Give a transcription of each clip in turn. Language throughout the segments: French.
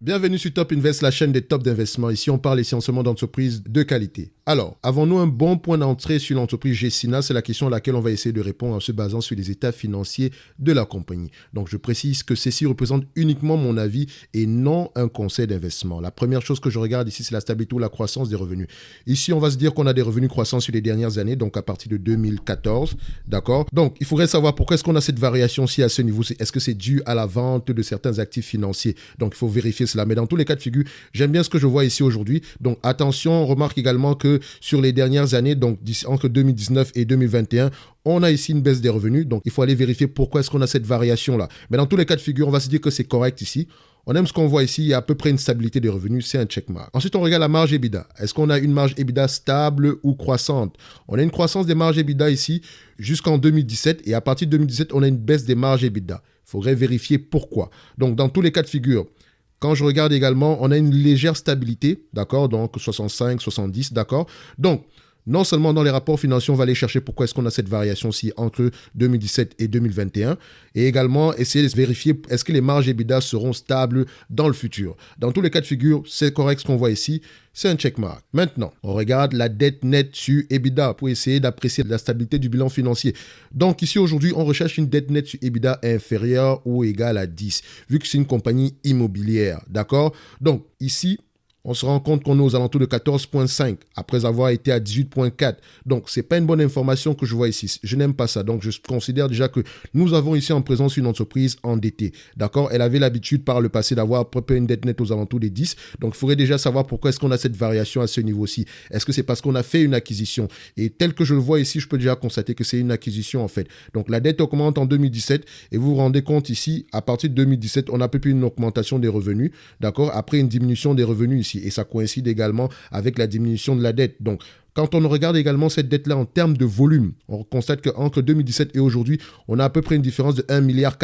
Bienvenue sur Top Invest, la chaîne des tops d'investissement. Ici, on parle essentiellement d'entreprises de qualité. Alors, avons-nous un bon point d'entrée sur l'entreprise Gecina? C'est la question à laquelle on va essayer de répondre en se basant sur les états financiers de la compagnie. Donc, je précise que ceci représente uniquement mon avis et non un conseil d'investissement. La première chose que je regarde ici, c'est la stabilité ou la croissance des revenus. Ici, on va se dire qu'on a des revenus croissants sur les dernières années, donc à partir de 2014, d'accord? Donc, il faudrait savoir pourquoi est-ce qu'on a cette variation-ci à ce niveau. Est-ce que c'est dû à la vente de certains actifs financiers? Donc, il faut vérifier cela. Mais dans tous les cas de figure, j'aime bien ce que je vois ici aujourd'hui. Donc, attention, on remarque également que sur les dernières années, donc entre 2019 et 2021, on a ici une baisse des revenus. Donc, il faut aller vérifier pourquoi est-ce qu'on a cette variation-là. Mais dans tous les cas de figure, on va se dire que c'est correct ici. On aime ce qu'on voit ici, il y a à peu près une stabilité des revenus, c'est un checkmark. Ensuite, on regarde la marge EBITDA. Est-ce qu'on a une marge EBITDA stable ou croissante? On a une croissance des marges EBITDA ici jusqu'en 2017 et à partir de 2017, on a une baisse des marges EBITDA. Il faudrait vérifier pourquoi. Donc, dans tous les cas de figure, quand je regarde également, on a une légère stabilité, d'accord, donc 65, 70, d'accord. Donc, non seulement dans les rapports financiers, on va aller chercher pourquoi est-ce qu'on a cette variation-ci entre 2017 et 2021, et également essayer de vérifier est-ce que les marges EBITDA seront stables dans le futur. Dans tous les cas de figure, c'est correct ce qu'on voit ici, c'est un checkmark. Maintenant, on regarde la dette nette sur EBITDA pour essayer d'apprécier la stabilité du bilan financier. Donc ici, aujourd'hui, on recherche une dette nette sur EBITDA inférieure ou égale à 10, vu que c'est une compagnie immobilière, d'accord? Donc ici, on se rend compte qu'on est aux alentours de 14,5 après avoir été à 18,4. Donc, ce n'est pas une bonne information que je vois ici. Je n'aime pas ça. Donc, je considère déjà que nous avons ici en présence une entreprise endettée. D'accord? Elle avait l'habitude par le passé d'avoir à peu près une dette nette aux alentours des 10. Donc, il faudrait déjà savoir pourquoi est-ce qu'on a cette variation à ce niveau-ci. Est-ce que c'est parce qu'on a fait une acquisition? Et tel que je le vois ici, je peux déjà constater que c'est une acquisition en fait. Donc, la dette augmente en 2017 et vous vous rendez compte ici, à partir de 2017, on a peu plus une augmentation des revenus. D'accord? Après une diminution des revenus ici. Et ça coïncide également avec la diminution de la dette. Donc, quand on regarde également cette dette-là en termes de volume, on constate qu'entre 2017 et aujourd'hui, on a à peu près une différence de 1,4 milliard,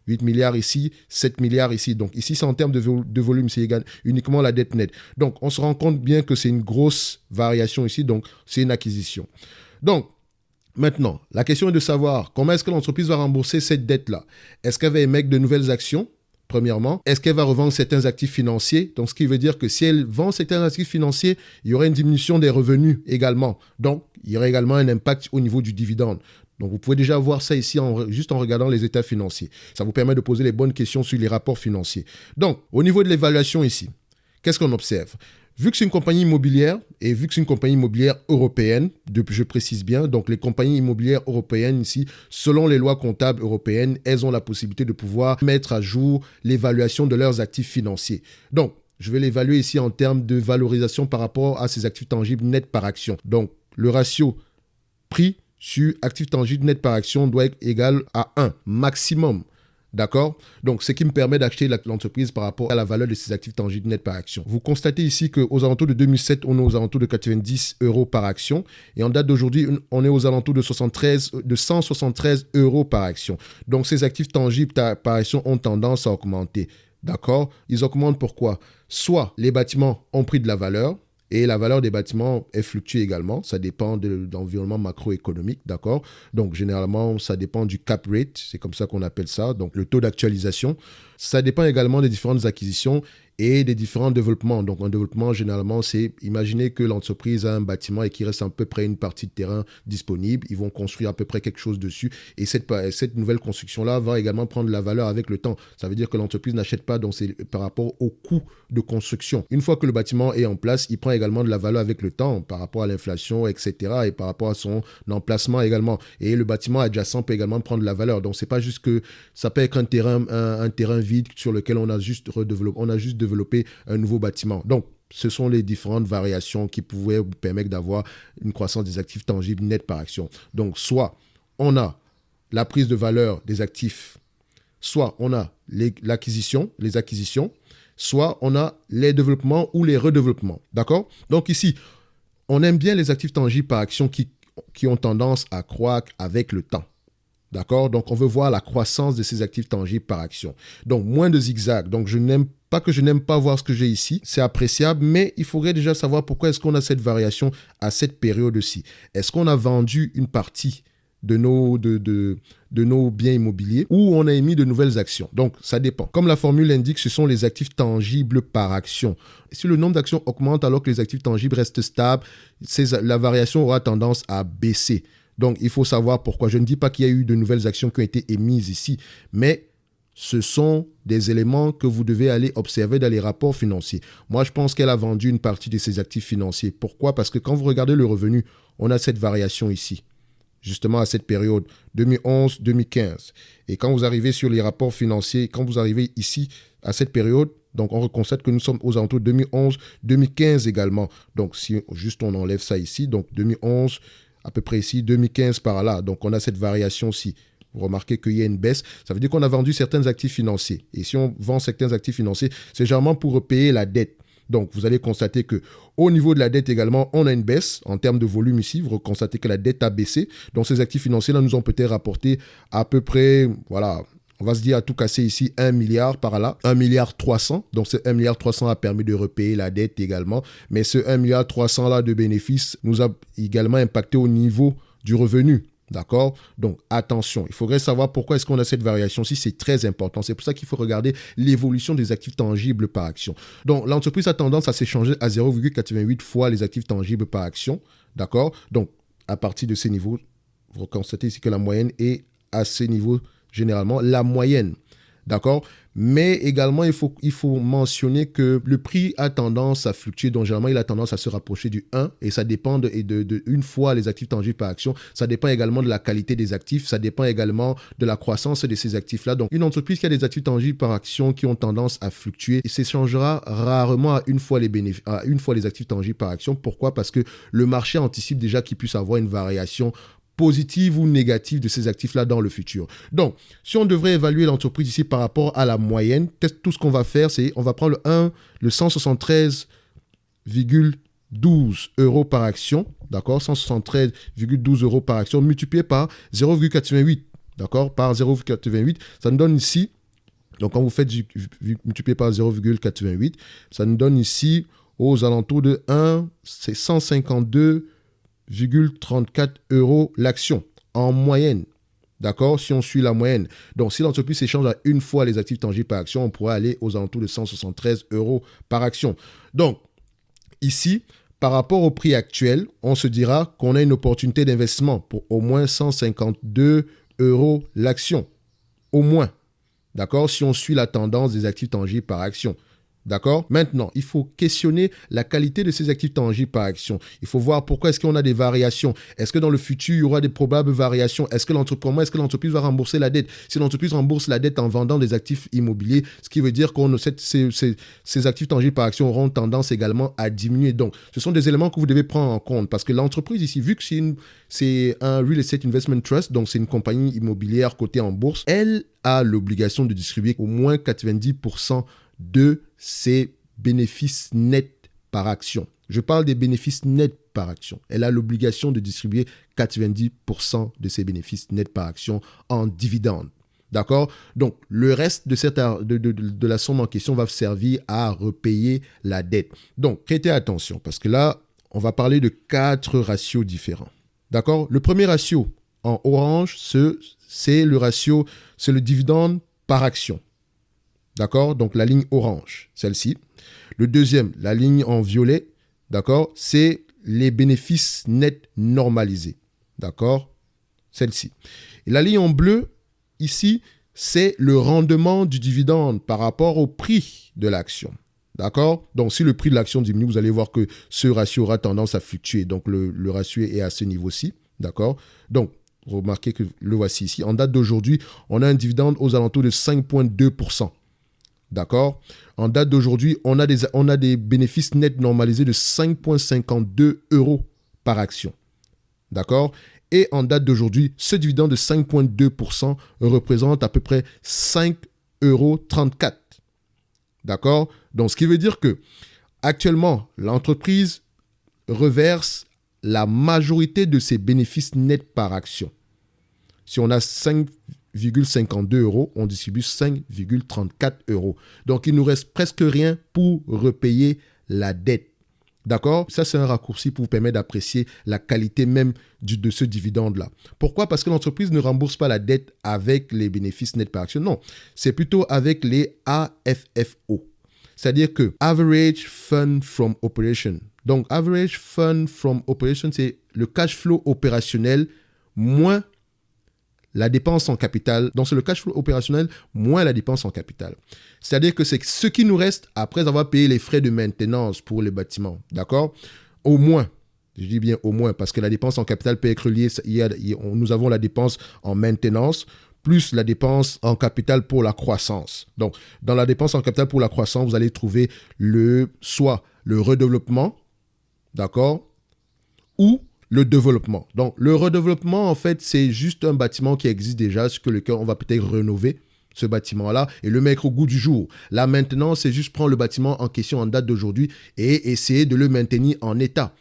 8 milliards ici, 7 milliards ici. Donc ici, c'est en termes de volume, c'est égal uniquement la dette nette. Donc, on se rend compte bien que c'est une grosse variation ici, donc c'est une acquisition. Donc, maintenant, la question est de savoir comment est-ce que l'entreprise va rembourser cette dette-là. Est-ce qu'elle va émettre de nouvelles actions? Premièrement, est-ce qu'elle va revendre certains actifs financiers? Donc, ce qui veut dire que si elle vend certains actifs financiers, il y aura une diminution des revenus également. Donc, il y aura également un impact au niveau du dividende. Donc, vous pouvez déjà voir ça ici juste en regardant les états financiers. Ça vous permet de poser les bonnes questions sur les rapports financiers. Donc, au niveau de l'évaluation ici, qu'est-ce qu'on observe? Vu que c'est une compagnie immobilière, et vu que c'est une compagnie immobilière européenne, je précise bien, donc les compagnies immobilières européennes ici, selon les lois comptables européennes, elles ont la possibilité de pouvoir mettre à jour l'évaluation de leurs actifs financiers. Donc, je vais l'évaluer ici en termes de valorisation par rapport à ces actifs tangibles nets par action. Donc, le ratio prix sur actifs tangibles nets par action doit être égal à 1 maximum. D'accord? Donc, ce qui me permet d'acheter l'entreprise par rapport à la valeur de ses actifs tangibles nets par action. Vous constatez ici qu'aux alentours de 2007, on est aux alentours de 90 euros par action. Et en date d'aujourd'hui, on est aux alentours de 173 euros par action. Donc, ces actifs tangibles par action ont tendance à augmenter. D'accord? Ils augmentent pourquoi? Soit les bâtiments ont pris de la valeur, et la valeur des bâtiments, elle fluctue également. Ça dépend de l'environnement macroéconomique, d'accord? Donc, généralement, ça dépend du cap rate. C'est comme ça qu'on appelle ça. Donc, le taux d'actualisation. Ça dépend également des différentes acquisitions et des différents développements. Donc, un développement, généralement, c'est imaginer que l'entreprise a un bâtiment et qu'il reste à peu près une partie de terrain disponible. Ils vont construire à peu près quelque chose dessus. Et cette nouvelle construction-là va également prendre la valeur avec le temps. Ça veut dire que l'entreprise n'achète pas donc c'est par rapport au coût de construction. Une fois que le bâtiment est en place, il prend également de la valeur avec le temps par rapport à l'inflation, etc. et par rapport à son emplacement également. Et le bâtiment adjacent peut également prendre de la valeur. Donc, c'est pas juste que ça peut être un terrain vide sur lequel on a juste développé un nouveau bâtiment. Donc, ce sont les différentes variations qui pouvaient vous permettre d'avoir une croissance des actifs tangibles nets par action. Donc, soit on a la prise de valeur des actifs, soit on a les acquisitions, soit on a les développements ou les redéveloppements. D'accord? Donc ici, on aime bien les actifs tangibles par action qui ont tendance à croître avec le temps. D'accord? Donc, on veut voir la croissance de ces actifs tangibles par action. Donc, moins de zigzag. Donc, je n'aime pas voir ce que j'ai ici. C'est appréciable, mais il faudrait déjà savoir pourquoi est-ce qu'on a cette variation à cette période-ci. Est-ce qu'on a vendu une partie de nos biens immobiliers ou on a émis de nouvelles actions. Donc, ça dépend. Comme la formule l'indique, ce sont les actifs tangibles par action. Si le nombre d'actions augmente alors que les actifs tangibles restent stables, la variation aura tendance à baisser. Donc, il faut savoir pourquoi. Je ne dis pas qu'il y a eu de nouvelles actions qui ont été émises ici, mais ce sont des éléments que vous devez aller observer dans les rapports financiers. Moi, je pense qu'elle a vendu une partie de ses actifs financiers. Pourquoi? Parce que quand vous regardez le revenu, on a cette variation ici, justement à cette période 2011-2015. Et quand vous arrivez sur les rapports financiers, quand vous arrivez ici à cette période, donc on constate que nous sommes aux alentours de 2011-2015 également. Donc si juste on enlève ça ici, donc 2011 à peu près ici, 2015 par là. Donc on a cette variation-ci. Vous remarquez qu'il y a une baisse. Ça veut dire qu'on a vendu certains actifs financiers. Et si on vend certains actifs financiers, c'est généralement pour repayer la dette. Donc, vous allez constater qu'au niveau de la dette également, on a une baisse en termes de volume ici. Vous constatez que la dette a baissé. Donc, ces actifs financiers-là nous ont peut-être rapporté à peu près, voilà, on va se dire à tout casser ici, 1 milliard par là, 1 milliard 300. Donc, ce 1 milliard 300 a permis de repayer la dette également. Mais ce 1 milliard 300 là de bénéfices nous a également impacté au niveau du revenu. D'accord? Donc, attention, il faudrait savoir pourquoi est-ce qu'on a cette variation-ci. C'est très important. C'est pour ça qu'il faut regarder l'évolution des actifs tangibles par action. Donc, l'entreprise a tendance à s'échanger à 0,88 fois les actifs tangibles par action. D'accord? Donc, à partir de ces niveaux, vous constatez ici que la moyenne est à ces niveaux, généralement, la moyenne. D'accord? Mais également, il faut mentionner que le prix a tendance à fluctuer. Donc, généralement, il a tendance à se rapprocher du 1 et ça dépend de une fois les actifs tangibles par action. Ça dépend également de la qualité des actifs. Ça dépend également de la croissance de ces actifs-là. Donc, une entreprise qui a des actifs tangibles par action qui ont tendance à fluctuer, il s'échangera rarement à une fois les actifs tangibles par action. Pourquoi? Parce que le marché anticipe déjà qu'il puisse avoir une variation positive ou négative de ces actifs-là dans le futur. Donc, si on devrait évaluer l'entreprise ici par rapport à la moyenne, tout ce qu'on va faire, c'est on va prendre le 173,12 euros par action, d'accord, 173,12 euros par action, multiplié par 0,88, d'accord, par 0,88, ça nous donne ici, donc quand vous faites multiplié par 0,88, ça nous donne ici aux alentours de 1, c'est 152,34 euros l'action en moyenne. D'accord? Si on suit la moyenne. Donc, si l'entreprise s'échange à une fois les actifs tangibles par action, on pourrait aller aux alentours de 173 euros par action. Donc, ici, par rapport au prix actuel, on se dira qu'on a une opportunité d'investissement pour au moins 152 euros l'action. Au moins. D'accord? Si on suit la tendance des actifs tangibles par action. D'accord? Maintenant, il faut questionner la qualité de ces actifs tangibles par action. Il faut voir pourquoi est-ce qu'on a des variations. Est-ce que dans le futur, il y aura des probables variations? Comment est-ce que l'entreprise va rembourser la dette? Si l'entreprise rembourse la dette en vendant des actifs immobiliers, ce qui veut dire que ces actifs tangibles par action auront tendance également à diminuer. Donc, ce sont des éléments que vous devez prendre en compte parce que l'entreprise ici, vu que c'est un Real Estate Investment Trust, donc c'est une compagnie immobilière cotée en bourse, elle a l'obligation de distribuer au moins 90% de ses bénéfices nets par action. Je parle des bénéfices nets par action. Elle a l'obligation de distribuer 90% de ses bénéfices nets par action en dividendes. D'accord? Donc, le reste de la somme en question va servir à repayer la dette. Donc, prêtez attention parce que là, on va parler de 4 ratios différents. D'accord? Le premier ratio en orange, c'est le dividende par action. D'accord? Donc, la ligne orange, celle-ci. Le deuxième, la ligne en violet, d'accord? C'est les bénéfices nets normalisés. D'accord? Celle-ci. Et la ligne en bleu, ici, c'est le rendement du dividende par rapport au prix de l'action. D'accord? Donc, si le prix de l'action diminue, vous allez voir que ce ratio aura tendance à fluctuer. Donc, le ratio est à ce niveau-ci. D'accord? Donc, remarquez que le voici ici. En date d'aujourd'hui, on a un dividende aux alentours de 5,2%. D'accord? En date d'aujourd'hui, on a des bénéfices nets normalisés de 5,52 euros par action. D'accord? Et en date d'aujourd'hui, ce dividende de 5,2% représente à peu près 5,34 euros. D'accord? Donc, ce qui veut dire que actuellement, l'entreprise reverse la majorité de ses bénéfices nets par action. Si on a 5,52 euros, on distribue 5,34 euros. Donc, il nous reste presque rien pour repayer la dette. D'accord? Ça, c'est un raccourci pour vous permettre d'apprécier la qualité même de ce dividende-là. Pourquoi? Parce que l'entreprise ne rembourse pas la dette avec les bénéfices nets par action. Non, c'est plutôt avec les AFFO. C'est-à-dire que Average Fund from Operation. Donc, Average Fund from Operation, c'est le cash flow opérationnel moins la dépense en capital. Donc, c'est le cash flow opérationnel moins la dépense en capital. C'est-à-dire que c'est ce qui nous reste après avoir payé les frais de maintenance pour les bâtiments. D'accord? Au moins, je dis bien au moins, parce que la dépense en capital peut être liée. Nous avons la dépense en maintenance plus la dépense en capital pour la croissance. Donc, dans la dépense en capital pour la croissance, vous allez trouver soit le redéveloppement, d'accord, ou le développement. Donc, le redéveloppement, en fait, c'est juste un bâtiment qui existe déjà, sur lequel on va peut-être rénover ce bâtiment-là et le mettre au goût du jour. La maintenance, c'est juste prendre le bâtiment en question en date d'aujourd'hui et essayer de le maintenir en état.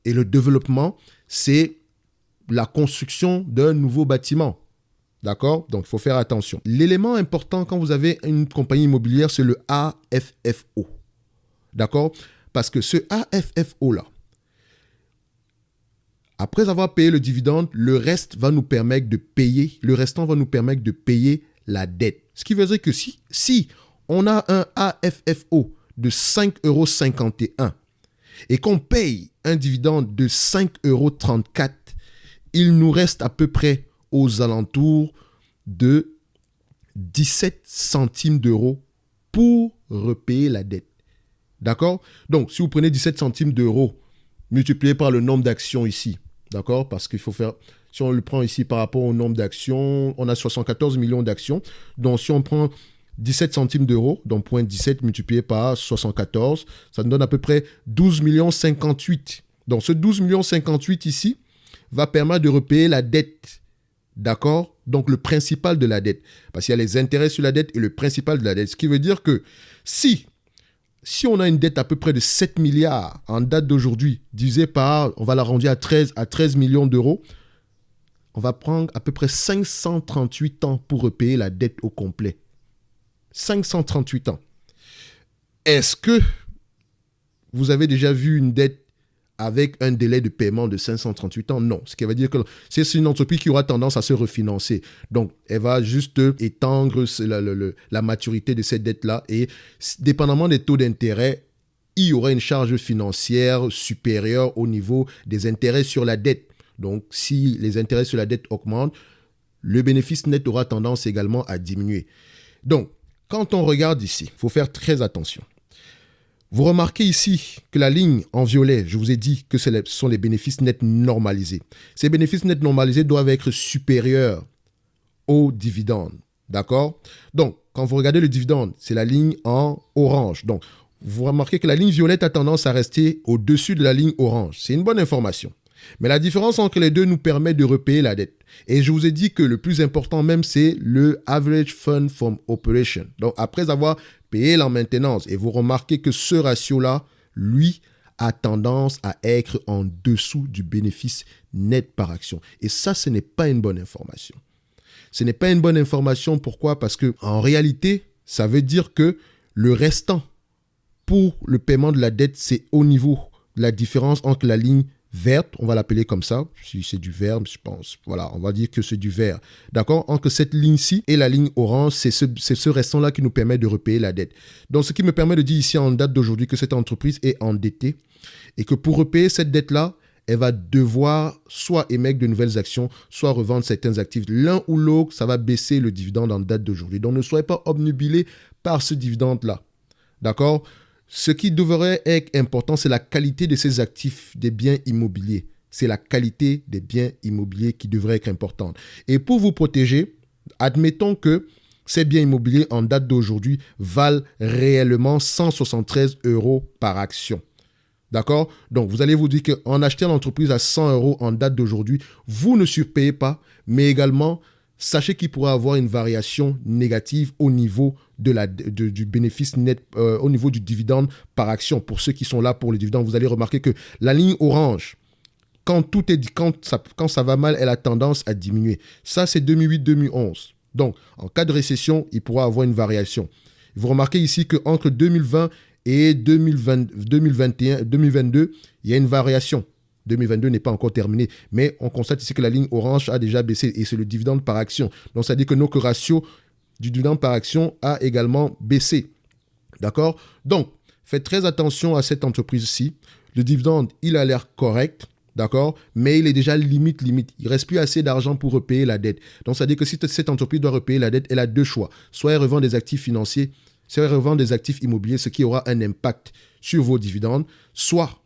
Et le développement, c'est la construction d'un nouveau bâtiment. D'accord? Donc, il faut faire attention. L'élément important quand vous avez une compagnie immobilière, c'est le AFFO. D'accord? Parce que ce AFFO-là, après avoir payé le dividende, le restant va nous permettre de payer la dette. Ce qui veut dire que si on a un AFFO de 5,51 € et qu'on paye un dividende de 5,34 €, il nous reste à peu près aux alentours de 17 centimes d'euros pour repayer la dette. D'accord? Donc, si vous prenez 17 centimes d'euros multiplié par le nombre d'actions ici, d'accord? Parce qu'il faut faire, si on le prend ici par rapport au nombre d'actions, on a 74 millions d'actions. Donc, si on prend 17 centimes d'euros, donc 0,17 multiplié par 74, ça nous donne à peu près 12 58 000. Donc, ce 12 58 000 ici va permettre de repayer la dette. D'accord? Donc, le principal de la dette. Parce qu'il y a les intérêts sur la dette et le principal de la dette. Ce qui veut dire que si on a une dette à peu près de 7 milliards en date d'aujourd'hui, divisé par, on va la rendre à 13 millions d'euros, on va prendre à peu près 538 ans pour repayer la dette au complet. 538 ans. Est-ce que vous avez déjà vu une dette avec un délai de paiement de 538 ans? Non. Ce qui veut dire que c'est une entreprise qui aura tendance à se refinancer. Donc, elle va juste étendre la maturité de cette dette-là et dépendamment des taux d'intérêt, il y aura une charge financière supérieure au niveau des intérêts sur la dette. Donc, si les intérêts sur la dette augmentent, le bénéfice net aura tendance également à diminuer. Donc, quand on regarde ici, il faut faire très attention. Vous remarquez ici que la ligne en violet, je vous ai dit que ce sont les bénéfices nets normalisés. Ces bénéfices nets normalisés doivent être supérieurs aux dividendes. D'accord? Donc, quand vous regardez le dividende, c'est la ligne en orange. Donc, vous remarquez que la ligne violette a tendance à rester au-dessus de la ligne orange. C'est une bonne information. Mais la différence entre les deux nous permet de repayer la dette. Et je vous ai dit que le plus important même, c'est le Average Fund from Operation. Donc, après avoir payé la maintenance, et vous remarquez que ce ratio-là, lui, a tendance à être en dessous du bénéfice net par action. Et ça, ce n'est pas une bonne information. Ce n'est pas une bonne information. Pourquoi? Parce qu'en réalité, ça veut dire que le restant pour le paiement de la dette, c'est au niveau de la différence entre la ligne verte, on va l'appeler comme ça, si c'est du vert, je pense, voilà, on va dire que c'est du vert, d'accord, entre cette ligne-ci et la ligne orange, c'est ce restant-là qui nous permet de repayer la dette. Donc, ce qui me permet de dire ici en date d'aujourd'hui que cette entreprise est endettée et que pour repayer cette dette-là, elle va devoir soit émettre de nouvelles actions, soit revendre certains actifs. L'un ou l'autre, ça va baisser le dividende en date d'aujourd'hui. Donc, ne soyez pas obnubilés par ce dividende-là, d'accord? Ce qui devrait être important, c'est la qualité de ces actifs, des biens immobiliers. C'est la qualité des biens immobiliers qui devrait être importante. Et pour vous protéger, admettons que ces biens immobiliers en date d'aujourd'hui valent réellement 173 € par action. D'accord? Donc, vous allez vous dire qu'en achetant l'entreprise à 100 € en date d'aujourd'hui, vous ne surpayez pas, mais également, sachez qu'il pourra avoir une variation négative au niveau du bénéfice net, au niveau du dividende par action. Pour ceux qui sont là pour le dividende, vous allez remarquer que la ligne orange, quand ça va mal, elle a tendance à diminuer. Ça, c'est 2008-2011. Donc, en cas de récession, il pourra avoir une variation. Vous remarquez ici qu'entre 2020 Et 2022, il y a une variation. 2022 n'est pas encore terminé, mais on constate ici que la ligne orange a déjà baissé et c'est le dividende par action. Donc, ça dit que notre ratio du dividende par action a également baissé. D'accord? Donc, faites très attention à cette entreprise-ci. Le dividende, il a l'air correct. D'accord? Mais il est déjà limite. Il ne reste plus assez d'argent pour repayer la dette. Donc, ça dit que si cette entreprise doit repayer la dette, elle a deux choix. Soit elle revend des actifs financiers, soit elle revend des actifs immobiliers, ce qui aura un impact sur vos dividendes. Soit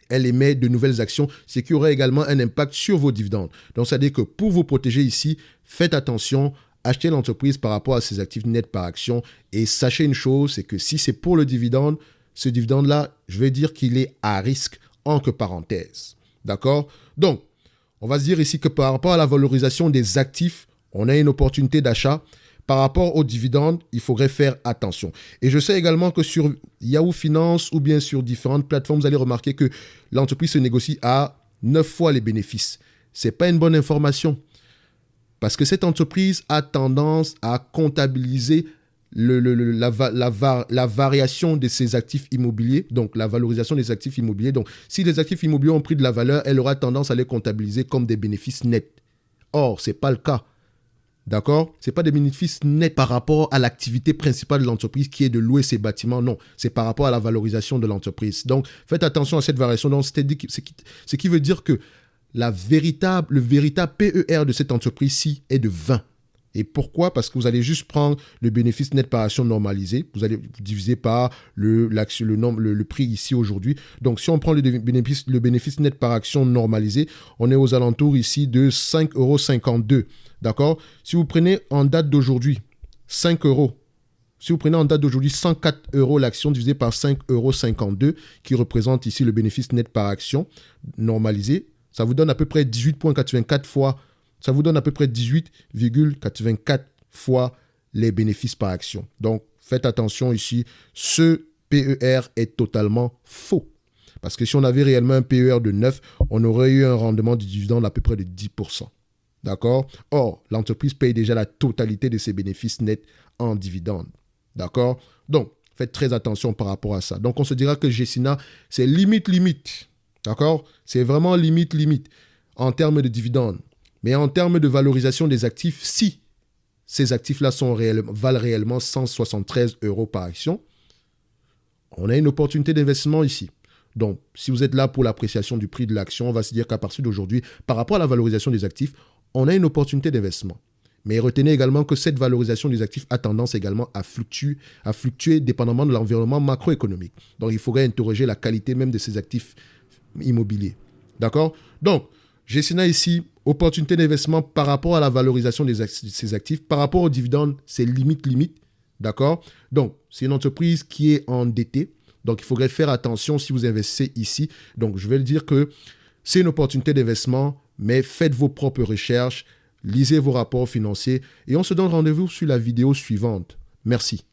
elle émet de nouvelles actions, ce qui aurait également un impact sur vos dividendes. Donc, ça veut dire que pour vous protéger ici, faites attention, achetez l'entreprise par rapport à ses actifs nets par action et sachez une chose, c'est que si c'est pour le dividende, ce dividende-là, je vais dire qu'il est à risque, entre parenthèses. D'accord? Donc, on va se dire ici que par rapport à la valorisation des actifs, on a une opportunité d'achat. Par rapport aux dividendes, il faudrait faire attention. Et je sais également que sur Yahoo Finance ou bien sur différentes plateformes, vous allez remarquer que l'entreprise se négocie à 9 fois les bénéfices. Ce n'est pas une bonne information. Parce que cette entreprise a tendance à comptabiliser la variation de ses actifs immobiliers, donc la valorisation des actifs immobiliers. Donc, si les actifs immobiliers ont pris de la valeur, elle aura tendance à les comptabiliser comme des bénéfices nets. Or, ce n'est pas le cas. D'accord? Ce n'est pas des bénéfices nets par rapport à l'activité principale de l'entreprise qui est de louer ses bâtiments. Non, c'est par rapport à la valorisation de l'entreprise. Donc, faites attention à cette variation. Donc, ce qui veut dire que le véritable PER de cette entreprise-ci est de 20. Et pourquoi? Parce que vous allez juste prendre le bénéfice net par action normalisé. Vous allez diviser par le prix ici aujourd'hui. Donc, si on prend le bénéfice net par action normalisé, on est aux alentours ici de 5,52 €. D'accord? Si vous prenez en date d'aujourd'hui 5 €, si vous prenez en date d'aujourd'hui 104 € l'action divisé par 5,52 €, qui représente ici le bénéfice net par action normalisé, ça vous donne à peu près 18,84 fois. Ça vous donne à peu près 18,84 fois les bénéfices par action. Donc, faites attention ici, ce PER est totalement faux. Parce que si on avait réellement un PER de 9, on aurait eu un rendement du dividende à peu près de 10%. D'accord? Or, l'entreprise paye déjà la totalité de ses bénéfices nets en dividendes. D'accord? Donc, faites très attention par rapport à ça. Donc, on se dira que Gecina, c'est limite. D'accord? C'est vraiment limite en termes de dividendes. Mais en termes de valorisation des actifs, si ces actifs-là valent réellement 173 € par action, on a une opportunité d'investissement ici. Donc, si vous êtes là pour l'appréciation du prix de l'action, on va se dire qu'à partir d'aujourd'hui, par rapport à la valorisation des actifs, on a une opportunité d'investissement. Mais retenez également que cette valorisation des actifs a tendance également à fluctuer dépendamment de l'environnement macroéconomique. Donc, il faudrait interroger la qualité même de ces actifs immobiliers. D'accord? Donc, Gecina ici, opportunité d'investissement par rapport à la valorisation de ces actifs, par rapport aux dividendes, c'est limite. D'accord? Donc, c'est une entreprise qui est endettée. Donc, il faudrait faire attention si vous investissez ici. Donc, je vais le dire que c'est une opportunité d'investissement, mais faites vos propres recherches, lisez vos rapports financiers et on se donne rendez-vous sur la vidéo suivante. Merci.